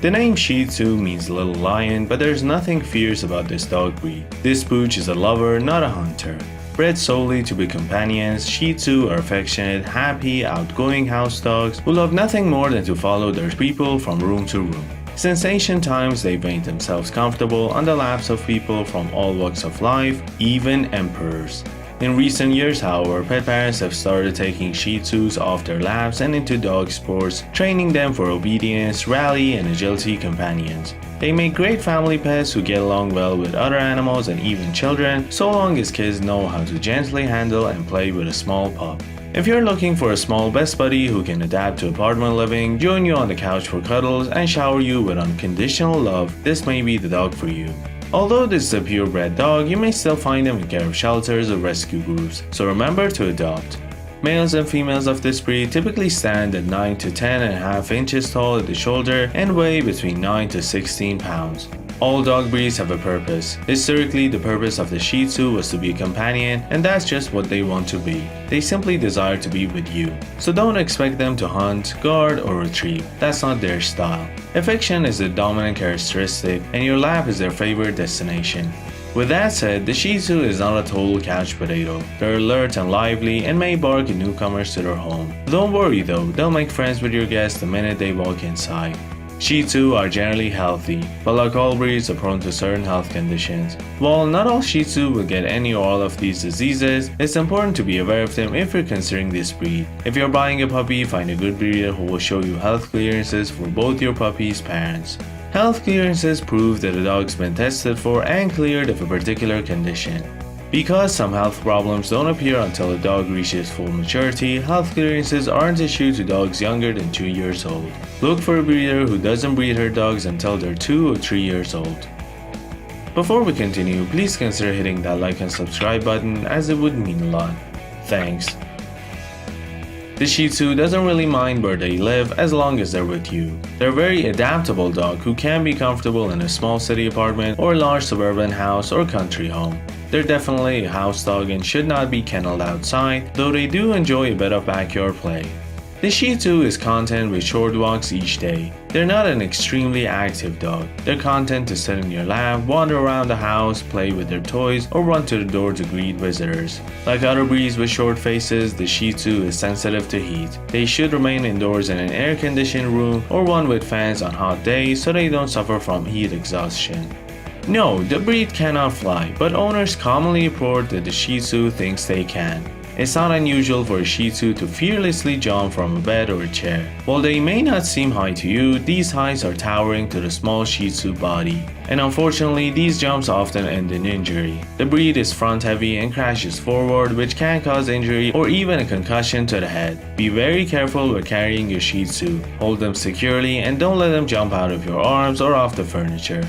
The name Shih Tzu means little lion, but there's nothing fierce about this dog breed. This pooch is a lover, not a hunter. Bred solely to be companions, Shih Tzu are affectionate, happy, outgoing house dogs who love nothing more than to follow their people from room to room. Since ancient times, they've made themselves comfortable on the laps of people from all walks of life, even emperors. In recent years, however, pet parents have started taking Shih Tzus off their laps and into dog sports, training them for obedience, rally, and agility companions. They make great family pets who get along well with other animals and even children, so long as kids know how to gently handle and play with a small pup. If you're looking for a small best buddy who can adapt to apartment living, join you on the couch for cuddles, and shower you with unconditional love, this may be the dog for you. Although this is a purebred dog, you may still find them in care of shelters or rescue groups, so remember to adopt. Males and females of this breed typically stand at 9 to 10.5 inches tall at the shoulder and weigh between 9 to 16 pounds. All dog breeds have a purpose. Historically, the purpose of the Shih Tzu was to be a companion, and that's just what they want to be. They simply desire to be with you. So don't expect them to hunt, guard, or retrieve. That's not their style. Affection is the dominant characteristic, and your lap is their favorite destination. With that said, the Shih Tzu is not a total couch potato. They're alert and lively and may bark at newcomers to their home. Don't worry though, they'll make friends with your guests the minute they walk inside. Shih Tzu are generally healthy, but like all breeds are prone to certain health conditions. While not all Shih Tzu will get any or all of these diseases, it's important to be aware of them if you're considering this breed. If you're buying a puppy, find a good breeder who will show you health clearances for both your puppy's parents. Health clearances prove that a dog's been tested for and cleared of a particular condition. Because some health problems don't appear until a dog reaches full maturity, health clearances aren't issued to dogs younger than 2 years old. Look for a breeder who doesn't breed her dogs until they're 2 or 3 years old. Before we continue, please consider hitting that like and subscribe button as it would mean a lot. Thanks. The Shih Tzu doesn't really mind where they live as long as they're with you. They're a very adaptable dog who can be comfortable in a small city apartment or a large suburban house or country home. They're definitely a house dog and should not be kenneled outside, though they do enjoy a bit of backyard play. The Shih Tzu is content with short walks each day. They're not an extremely active dog. They're content to sit in your lap, wander around the house, play with their toys, or run to the door to greet visitors. Like other breeds with short faces, the Shih Tzu is sensitive to heat. They should remain indoors in an air-conditioned room or one with fans on hot days so they don't suffer from heat exhaustion. No, the breed cannot fly, but owners commonly report that the Shih Tzu thinks they can. It's not unusual for a Shih Tzu to fearlessly jump from a bed or a chair. While they may not seem high to you, these heights are towering to the small Shih Tzu body. And unfortunately, these jumps often end in injury. The breed is front heavy and crashes forward, which can cause injury or even a concussion to the head. Be very careful when carrying your Shih Tzu. Hold them securely and don't let them jump out of your arms or off the furniture.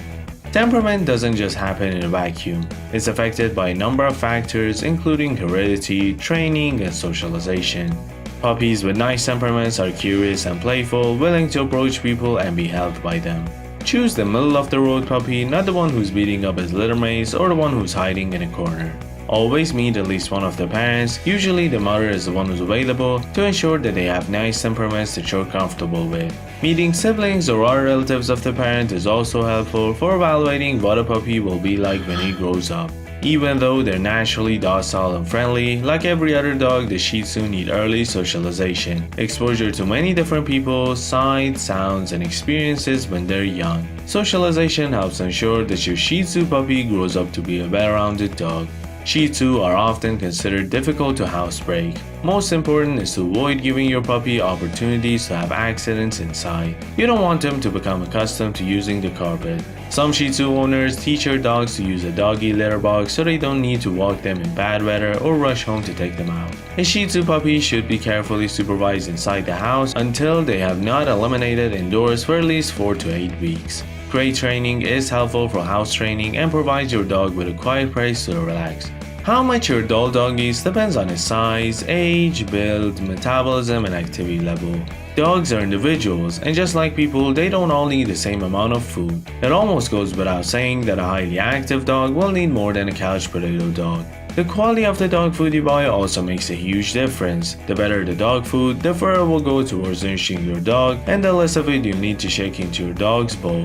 Temperament doesn't just happen in a vacuum. It's affected by a number of factors including heredity, training, and socialization. Puppies with nice temperaments are curious and playful, willing to approach people and be helped by them. Choose the middle-of-the-road puppy, not the one who's beating up his littermates or the one who's hiding in a corner. Always meet at least one of the parents, usually the mother is the one who's available, to ensure that they have nice temperaments that you're comfortable with. Meeting siblings or other relatives of the parent is also helpful for evaluating what a puppy will be like when he grows up. Even though they're naturally docile and friendly, like every other dog, the Shih Tzu need early socialization, exposure to many different people, sights, sounds, and experiences when they're young. Socialization helps ensure that your Shih Tzu puppy grows up to be a well-rounded dog. Shih Tzu are often considered difficult to housebreak. Most important is to avoid giving your puppy opportunities to have accidents inside. You don't want them to become accustomed to using the carpet. Some Shih Tzu owners teach their dogs to use a doggy litter box so they don't need to walk them in bad weather or rush home to take them out. A Shih Tzu puppy should be carefully supervised inside the house until they have not eliminated indoors for at least 4 to 8 weeks. Crate training is helpful for house training and provides your dog with a quiet place to relax. How much your adult dog eats depends on his size, age, build, metabolism, and activity level. Dogs are individuals, and just like people, they don't all need the same amount of food. It almost goes without saying that a highly active dog will need more than a couch potato dog. The quality of the dog food you buy also makes a huge difference. The better the dog food, the further will go towards nourishing your dog, and the less of it you need to shake into your dog's bowl.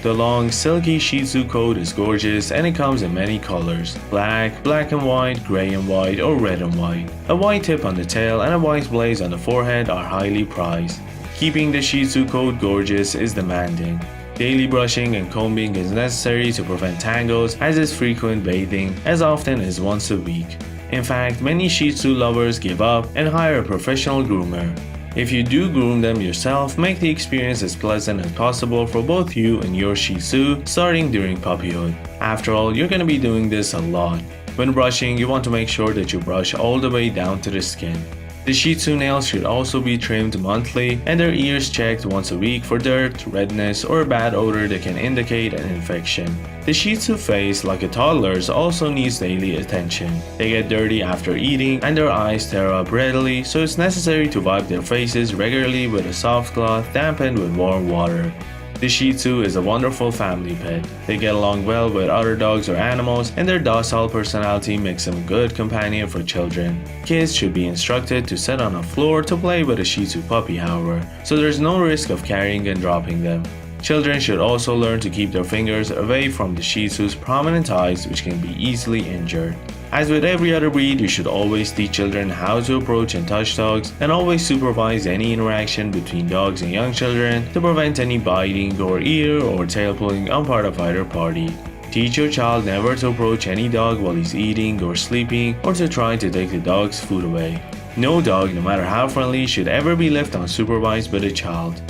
The long, silky Shih Tzu coat is gorgeous and it comes in many colors: black, black and white, gray and white, or red and white. A white tip on the tail and a white blaze on the forehead are highly prized. Keeping the Shih Tzu coat gorgeous is demanding. Daily brushing and combing is necessary to prevent tangles, as is frequent bathing, as often as once a week. In fact, many Shih Tzu lovers give up and hire a professional groomer. If you do groom them yourself, make the experience as pleasant as possible for both you and your Shih Tzu, starting during puppyhood. After all, you're going to be doing this a lot. When brushing, you want to make sure that you brush all the way down to the skin. The Shih Tzu nails should also be trimmed monthly and their ears checked once a week for dirt, redness, or a bad odor that can indicate an infection. The Shih Tzu face, like a toddler's, also needs daily attention. They get dirty after eating and their eyes tear up readily, so it's necessary to wipe their faces regularly with a soft cloth dampened with warm water. The Shih Tzu is a wonderful family pet. They get along well with other dogs or animals, and their docile personality makes them a good companion for children. Kids should be instructed to sit on a floor to play with a Shih Tzu puppy, however, so there's no risk of carrying and dropping them. Children should also learn to keep their fingers away from the Shih Tzu's prominent eyes, which can be easily injured. As with every other breed, you should always teach children how to approach and touch dogs, and always supervise any interaction between dogs and young children to prevent any biting or ear or tail pulling on part of either party. Teach your child never to approach any dog while he's eating or sleeping, or to try to take the dog's food away. No dog, no matter how friendly, should ever be left unsupervised by the child.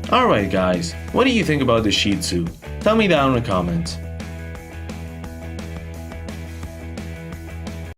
Alright guys, what do you think about the Shih Tzu? Tell me down in the comments.